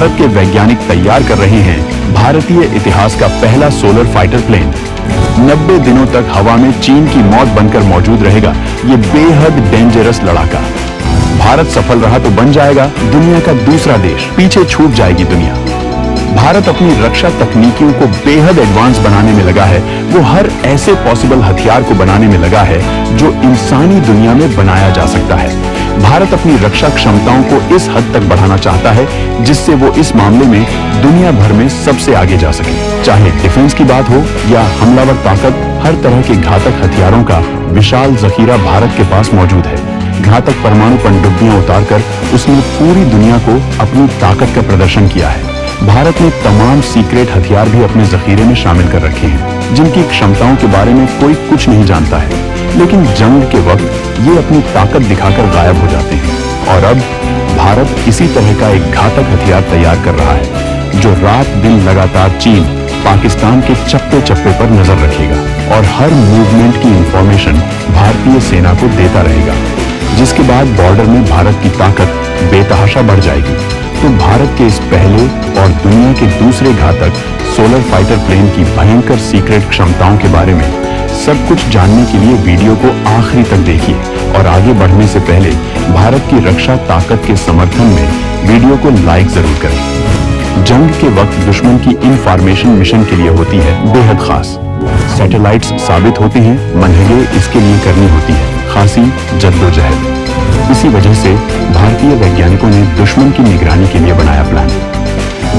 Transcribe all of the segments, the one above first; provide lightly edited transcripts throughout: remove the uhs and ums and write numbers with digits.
भारत के वैज्ञानिक तैयार कर रहे हैं भारतीय इतिहास का पहला सोलर फाइटर प्लेन। 90 दिनों तक हवा में चीन की मौत बनकर मौजूद रहेगा ये बेहद डेंजरस लड़ाका। भारत सफल रहा तो बन जाएगा दुनिया का दूसरा देश, पीछे छूट जाएगी दुनिया। भारत अपनी रक्षा तकनीकियों को बेहद एडवांस बनाने में लगा है। वो हर ऐसे पॉसिबल हथियार को बनाने में लगा है जो इंसानी दुनिया में बनाया जा सकता है। भारत अपनी रक्षा क्षमताओं को इस हद तक बढ़ाना चाहता है जिससे वो इस मामले में दुनिया भर में सबसे आगे जा सके। चाहे डिफेंस की बात हो या हमलावर ताकत, हर तरह के घातक हथियारों का विशाल जखीरा भारत के पास मौजूद है। घातक परमाणु पनडुब्बियां उतारकर उसने पूरी दुनिया को अपनी ताकत का प्रदर्शन किया है। भारत ने तमाम सीक्रेट हथियार भी अपने जखीरे में शामिल कर रखे हैं जिनकी क्षमताओं के बारे में कोई कुछ नहीं जानता है, लेकिन जंग के वक्त ये अपनी ताकत दिखाकर गायब हो जाते हैं। और अब भारत इसी तरह का एक घातक हथियार तैयार कर रहा है जो रात दिन लगातार चीन, पाकिस्तान के चप्पे चप्पे पर नजर रखेगा और हर मूवमेंट की इंफॉर्मेशन भारतीय सेना को देता रहेगा, जिसके बाद बॉर्डर में भारत की ताकत बेतहाशा बढ़ जाएगी। तो भारत के इस पहले और दुनिया के दूसरे घातक सोलर फाइटर प्लेन की भयंकर सीक्रेट क्षमताओं के बारे में सब कुछ जानने के लिए वीडियो को आखिरी तक देखिए और आगे बढ़ने से पहले भारत की रक्षा ताकत के समर्थन में वीडियो को लाइक जरूर करें। जंग के वक्त दुश्मन की इंफॉर्मेशन मिशन के लिए होती है बेहद खास। सैटेलाइट्स साबित होते हैं, मनहगे इसके लिए करनी होती है खासी जद्दोजहद। इसी वजह से भारतीय वैज्ञानिकों ने दुश्मन की निगरानी के लिए बनाया प्लान।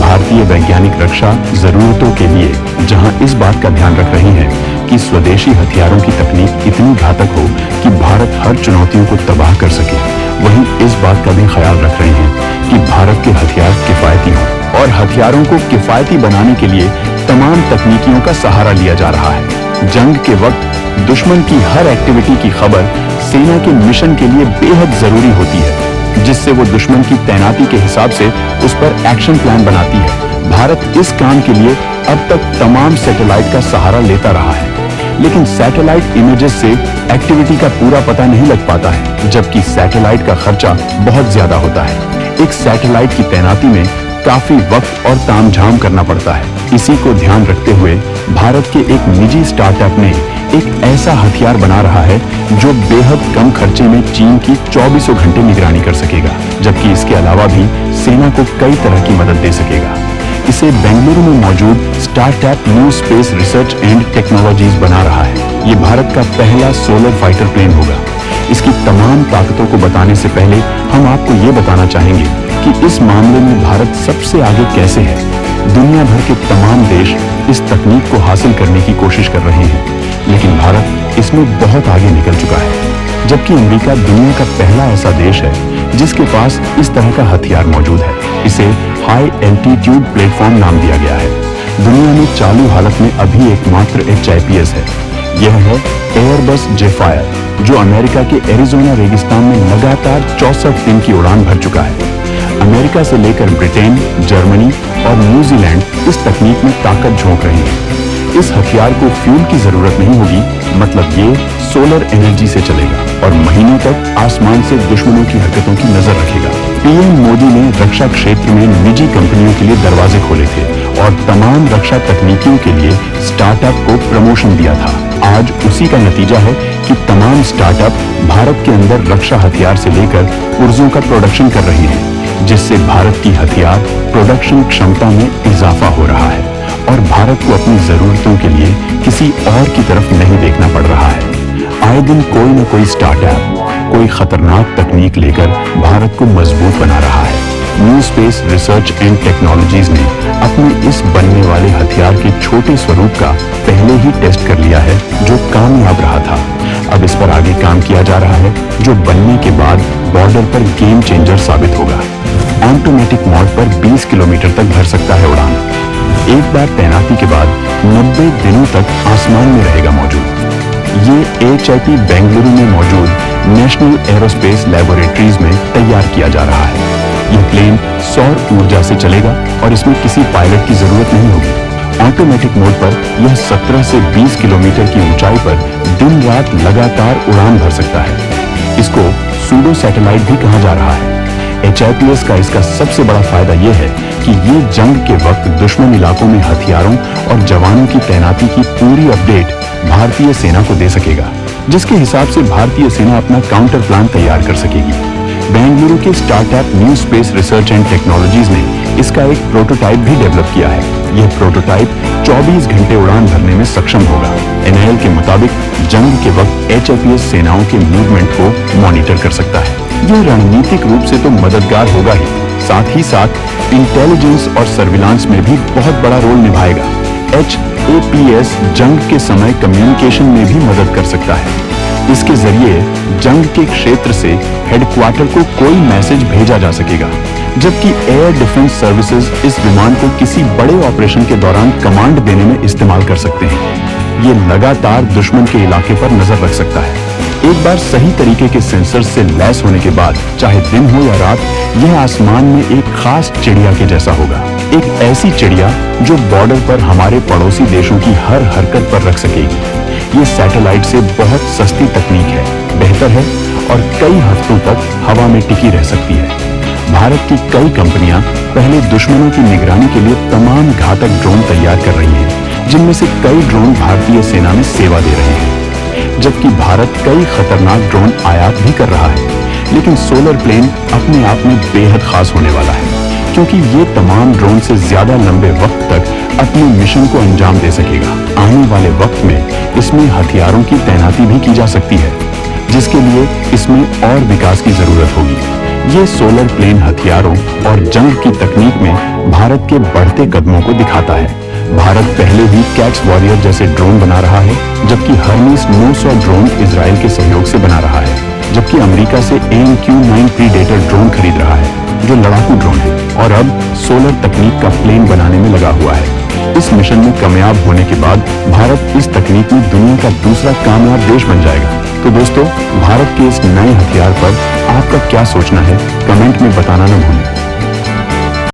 भारतीय वैज्ञानिक रक्षा जरूरतों के लिए जहां इस बात का ध्यान रख रहे हैं कि स्वदेशी हथियारों की तकनीक इतनी घातक हो कि भारत हर चुनौतियों को तबाह कर सके, वहीं इस बात का भी ख्याल रख रहे हैं कि भारत के हथियार किफायती हों। और हथियारों को किफायती बनाने के लिए तमाम तकनीकियों का सहारा लिया जा रहा है। जंग के वक्त दुश्मन की हर एक्टिविटी की खबर सेना के मिशन के लिए बेहद जरूरी होती है, जिससे वो दुश्मन की तैनाती के हिसाब से उस पर एक्शन प्लान बनाती है। भारत इस काम के लिए अब तक तमाम सैटेलाइट का सहारा लेता रहा है, लेकिन सैटेलाइट इमेजेस से एक्टिविटी का पूरा पता नहीं लग पाता है, जबकि सैटेलाइट का खर्चा बहुत ज्यादा होता है। एक सैटेलाइट की तैनाती में काफी वक्त और तामझाम करना पड़ता है। इसी को ध्यान रखते हुए भारत के एक निजी स्टार्टअप ने एक ऐसा हथियार बना रहा है जो बेहद कम खर्चे में चीन की 24 घंटे निगरानी कर सकेगा, जबकि इसके अलावा भी सेना को कई तरह की मदद दे सकेगा। इसे बेंगलुरु में मौजूद startup new space research and technologies बना रहा है। ये भारत का पहला सोलर फाइटर प्लेन होगा। इसकी तमाम ताकतों को बताने से पहले हम आपको ये बताना चाहेंगे कि इस मामले में भारत सबसे आगे कैसे है। दुनिया भर के तमाम देश इस तकनीक को हासिल करने की कोशिश कर रहे हैं, लेकिन भारत इसमें बहुत आगे निकल चुका है, जबकि अमेरिका दुनिया का पहला ऐसा देश है जिसके पास इस तरह का हथियार मौजूद है। इसे हाई एल्टीट्यूड प्लेटफॉर्म नाम दिया गया है। दुनिया में चालू हालत में अभी एकमात्र HIPS है। यह है एयरबस जेफायर, जो अमेरिका के एरिजोना रेगिस्तान में लगातार 64 दिन की उड़ान भर चुका है। अमेरिका से लेकर ब्रिटेन, जर्मनी और न्यूजीलैंड इस तकनीक में ताकत झोंक रहे हैं। इस हथियार को फ्यूल की जरूरत नहीं होगी, मतलब ये सोलर एनर्जी से चलेगा और महीनों तक आसमान से दुश्मनों की हरकतों की नजर रखेगा। PM मोदी ने रक्षा क्षेत्र में निजी कंपनियों के लिए दरवाजे खोले थे और तमाम रक्षा तकनीकियों के लिए स्टार्टअप को प्रमोशन दिया था। आज उसी का नतीजा है कि तमाम स्टार्टअप भारत के अंदर रक्षा हथियार से लेकर पुर्जों का प्रोडक्शन कर रहे हैं, जिससे भारत की हथियार प्रोडक्शन क्षमता में इजाफा हो रहा है और भारत को अपनी जरूरतों के लिए किसी और की तरफ नहीं देखना पड़ रहा है। आए दिन कोई न कोई स्टार्टअप कोई खतरनाक तकनीक लेकर भारत को मजबूत बना रहा है। New space research and technologies ने अपने इस बनने वाले हथियार के छोटे स्वरूप का पहले ही टेस्ट कर लिया है, जो कामयाब रहा था। अब इस पर आगे काम किया जा रहा है, जो बनने के बाद बॉर्डर पर गेम चेंजर साबित होगा। ऑटोमेटिक मोड पर 20 किलोमीटर तक भर सकता है उड़ान। एक बार तैनाती के बाद 90 दिनों तक आसमान में रहेगा मौजूद। ये HIP बेंगलुरु में मौजूद नेशनल एरोस्पेस लैबोरेटरीज में तैयार किया जा रहा है। यह प्लेन सौर ऊर्जा से चलेगा और इसमें किसी पायलट की जरूरत नहीं होगी। ऑटोमेटिक मोड पर यह 17 से 20 किलोमीटर की ऊंचाई पर दिन रात लगातार उड़ान भर सकता है। इसको सूडो सैटेलाइट भी कहा जा रहा है। HIPS का इसका सबसे बड़ा फायदा यह है कि ये जंग के वक्त दुश्मन इलाकों में हथियारों और जवानों की तैनाती की पूरी अपडेट भारतीय सेना को दे सकेगा, जिसके हिसाब से भारतीय सेना अपना काउंटर प्लान तैयार कर सकेगी। बेंगलुरु के startup new space research and technologies ने इसका एक प्रोटोटाइप भी डेवलप किया है। यह प्रोटोटाइप 24 घंटे उड़ान भरने में सक्षम होगा। NIL के मुताबिक जंग के वक्त HIPS सेनाओं के मूवमेंट को मॉनिटर कर सकता है। यह रणनीतिक रूप से तो मददगार होगा ही, साथ ही साथ इंटेलिजेंस और सर्विलांस में भी बहुत बड़ा रोल निभाएगा। HAPS जंग के समय कम्युनिकेशन में भी मदद कर सकता है। इसके जरिए जंग के क्षेत्र से हेडक्वार्टर को कोई मैसेज भेजा जा सकेगा, जबकि एयर डिफेंस सर्विसेज इस विमान को किसी बड़े ऑपरेशन के दौरान कमांड देने में इस्तेमाल कर सकते हैं। ये लगातार दुश्मन के इलाके पर नजर रख सकता है। एक बार सही तरीके के सेंसर से लैस होने के बाद, चाहे दिन हो या रात, यह आसमान में एक खास चिड़िया के जैसा होगा। एक ऐसी चिड़िया जो बॉर्डर पर हमारे पड़ोसी देशों की हर हरकत पर रख सकेगी। ये सैटेलाइट से बहुत सस्ती तकनीक है, बेहतर है और कई हफ्तों तक हवा में टिकी रह सकती है। भारत की कई कंपनियां पहले दुश्मनों की निगरानी के लिए तमाम घातक ड्रोन तैयार कर रही हैं, जिनमें से कई ड्रोन भारतीय सेना में सेवा दे रहे हैं, जबकि भारत कई खतरनाक ड्रोन आयात भी कर रहा है। लेकिन सोलर प्लेन अपने आप में बेहद खास होने वाला है, क्योंकि ये तमाम ड्रोन से ज्यादा लंबे वक्त तक अपने मिशन को अंजाम दे सकेगा। आने वाले वक्त में इसमें हथियारों की तैनाती भी की जा सकती है, जिसके लिए इसमें और विकास की जरूरत होगी। ये सोलर प्लेन हथियारों और जंग की तकनीक में भारत के बढ़ते कदमों को दिखाता है। भारत पहले ही कैट्स वॉरियर जैसे ड्रोन बना रहा है, जबकि हर्मीस 900 ड्रोन इजराइल के सहयोग से बना रहा है, जबकि अमेरिका से AMQ-9 प्रीडेटर ड्रोन खरीद रहा है, जो लड़ाकू ड्रोन है, और अब सोलर तकनीक का प्लेन बनाने में लगा हुआ है। इस मिशन में कामयाब होने के बाद भारत इस तकनीक में दुनिया का दूसरा कामयाब देश बन जाएगा। तो दोस्तों, भारत के इस नए हथियार पर आपका क्या सोचना है, कमेंट में बताना न भूलें।